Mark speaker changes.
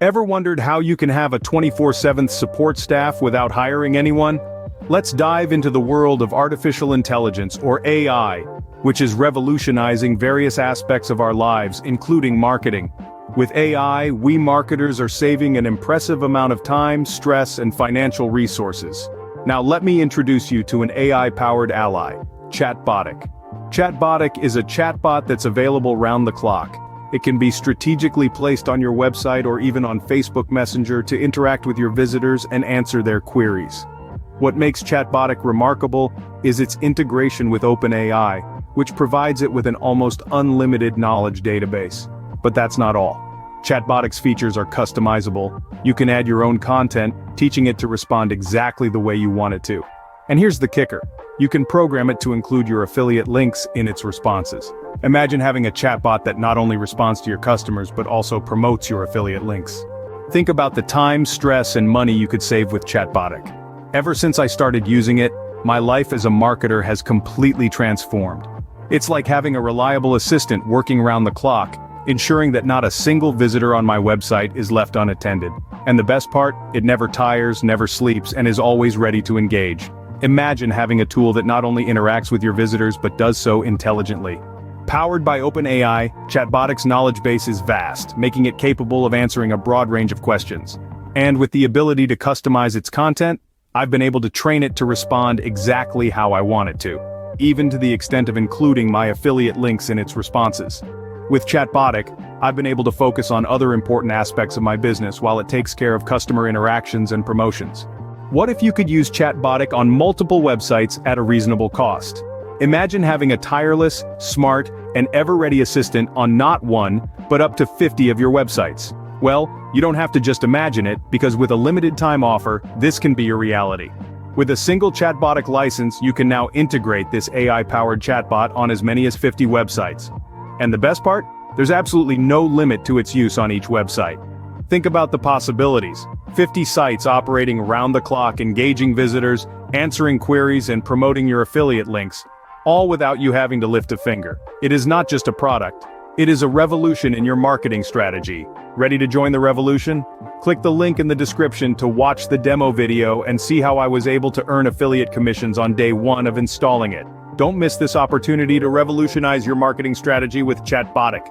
Speaker 1: Ever wondered how you can have a 24/7 support staff without hiring anyone? Let's dive into the world of artificial intelligence, or AI, which is revolutionizing various aspects of our lives, including marketing. With AI, we marketers are saving an impressive amount of time, stress, and financial resources. Now let me introduce you to an AI-powered ally, ChatBotic. ChatBotic is a chatbot that's available round the clock. It can be strategically placed on your website or even on Facebook Messenger to interact with your visitors and answer their queries. What makes ChatBotic remarkable is its integration with OpenAI, which provides it with an almost unlimited knowledge database. But that's not all. ChatBotic's features are customizable. You can add your own content, teaching it to respond exactly the way you want it to. And here's the kicker. You can program it to include your affiliate links in its responses. Imagine having a chatbot that not only responds to your customers but also promotes your affiliate links. Think about the time, stress, and money you could save with ChatBotic. Ever since I started using it, my life as a marketer has completely transformed. It's like having a reliable assistant working around the clock, ensuring that not a single visitor on my website is left unattended. And the best part, it never tires, never sleeps, and is always ready to engage. Imagine having a tool that not only interacts with your visitors but does so intelligently. Powered by OpenAI, ChatBotic's knowledge base is vast, making it capable of answering a broad range of questions. And with the ability to customize its content, I've been able to train it to respond exactly how I want it to, even to the extent of including my affiliate links in its responses. With ChatBotic, I've been able to focus on other important aspects of my business while it takes care of customer interactions and promotions. What if you could use ChatBotic on multiple websites at a reasonable cost? Imagine having a tireless, smart, and ever-ready assistant on not one, but up to 50 of your websites. Well, you don't have to just imagine it, because with a limited time offer, this can be your reality. With a single ChatBotic license, you can now integrate this AI-powered chatbot on as many as 50 websites. And the best part? There's absolutely no limit to its use on each website. Think about the possibilities. 50 sites operating around the clock, engaging visitors, answering queries, and promoting your affiliate links, all without you having to lift a finger. It is not just a product. It is a revolution in your marketing strategy. Ready to join the revolution? Click the link in the description to watch the demo video and see how I was able to earn affiliate commissions on day one of installing it. Don't miss this opportunity to revolutionize your marketing strategy with ChatBotic.